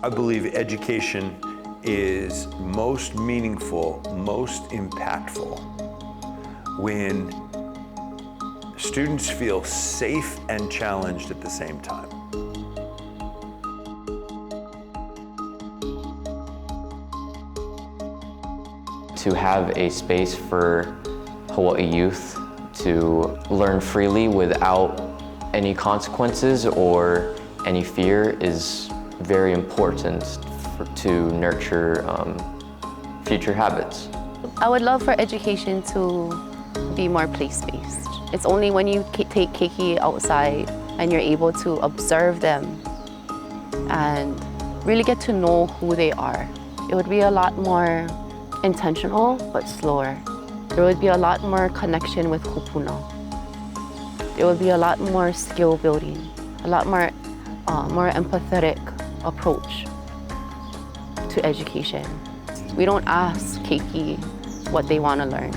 I believe education is most meaningful, most impactful when students feel safe and challenged at the same time. To have a space for Hawaii youth to learn freely without any consequences or any fear is very important to nurture future habits. I would love for education to be more place-based. It's only when you take keiki outside and you're able to observe them and really get to know who they are. It would be a lot more intentional, but slower. There would be a lot more connection with kupuna. There would be a lot more skill building, a lot more empathetic approach to education. We don't ask keiki what they want to learn,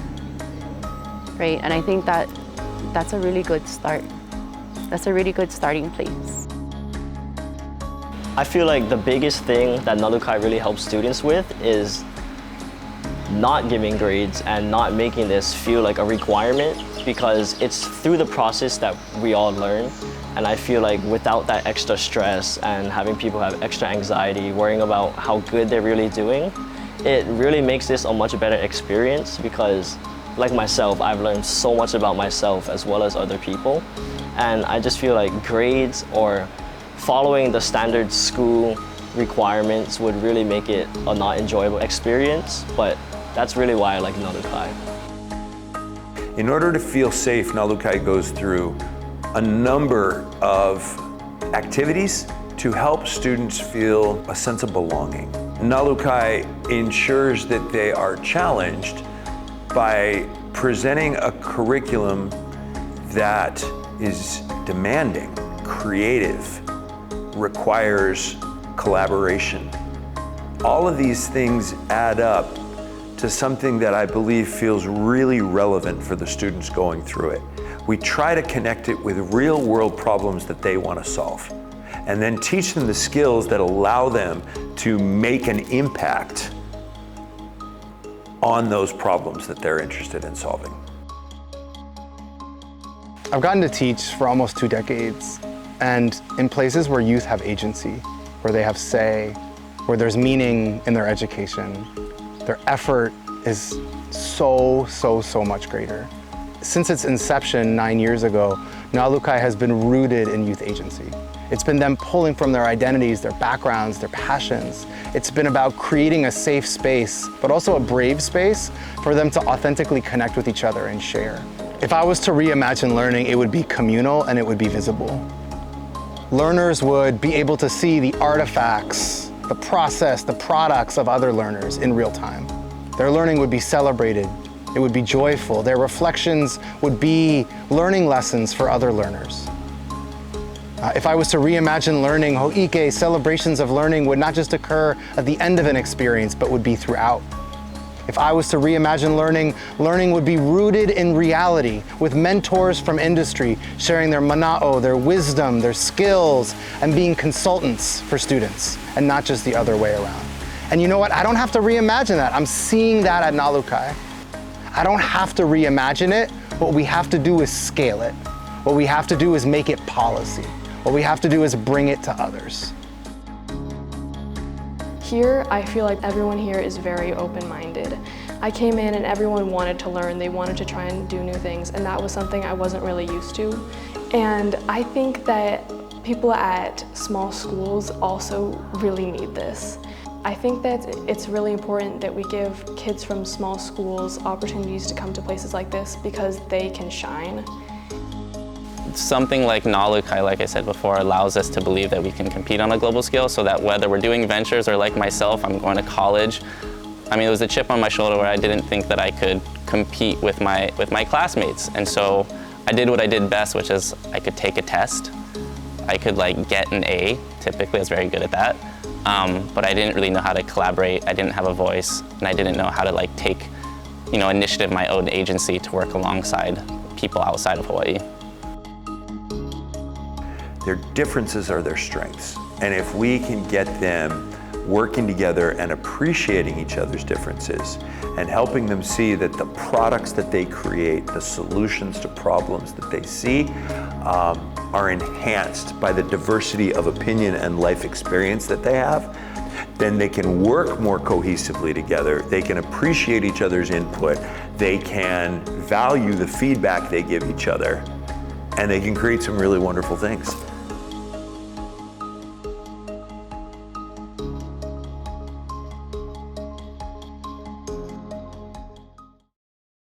right? And I think that's a really good start. That's a really good starting place. I feel like the biggest thing that Nalukai really helps students with is not giving grades and not making this feel like a requirement, because it's through the process that we all learn. And I feel like without that extra stress and having people have extra anxiety, worrying about how good they're really doing, it really makes this a much better experience, because like myself, I've learned so much about myself as well as other people. And I just feel like grades or following the standard school requirements would really make it a not enjoyable experience, but that's really why I like Nalukai. In order to feel safe, Nalukai goes through a number of activities to help students feel a sense of belonging. Nalukai ensures that they are challenged by presenting a curriculum that is demanding, creative, requires collaboration. All of these things add up to something that I believe feels really relevant for the students going through it. We try to connect it with real world problems that they want to solve, and then teach them the skills that allow them to make an impact on those problems that they're interested in solving. I've gotten to teach for almost 2 decades, and in places where youth have agency, where they have say, where there's meaning in their education, their effort is so much greater. Since its inception 9 years ago, Nalukai has been rooted in youth agency. It's been them pulling from their identities, their backgrounds, their passions. It's been about creating a safe space, but also a brave space for them to authentically connect with each other and share. If I was to reimagine learning, it would be communal and it would be visible. Learners would be able to see the artifacts, the process, the products of other learners in real time. Their learning would be celebrated. It would be joyful. Their reflections would be learning lessons for other learners. If I was to reimagine learning, ho'ike, celebrations of learning, would not just occur at the end of an experience, but would be throughout. If I was to reimagine learning, learning would be rooted in reality, with mentors from industry sharing their mana'o, their wisdom, their skills, and being consultants for students, and not just the other way around. And you know what? I don't have to reimagine that. I'm seeing that at Nalukai. I don't have to reimagine it. What we have to do is scale it. What we have to do is make it policy. What we have to do is bring it to others. Here, I feel like everyone here is very open-minded. I came in and everyone wanted to learn, they wanted to try and do new things, and that was something I wasn't really used to. And I think that people at small schools also really need this. I think that it's really important that we give kids from small schools opportunities to come to places like this because they can shine. Something like Nalukai, like I said before, allows us to believe that we can compete on a global scale, so that whether we're doing ventures or like myself, I'm going to college. I mean, it was a chip on my shoulder where I didn't think that I could compete with my classmates. And so I did what I did best, which is I could take a test. I could get an A, typically I was very good at that. But I didn't really know how to collaborate. I didn't have a voice, and I didn't know how to take, initiative, my own agency to work alongside people outside of Hawaii. Their differences are their strengths. And if we can get them working together and appreciating each other's differences and helping them see that the products that they create, the solutions to problems that they see, are enhanced by the diversity of opinion and life experience that they have, then they can work more cohesively together. They can appreciate each other's input. They can value the feedback they give each other, and they can create some really wonderful things.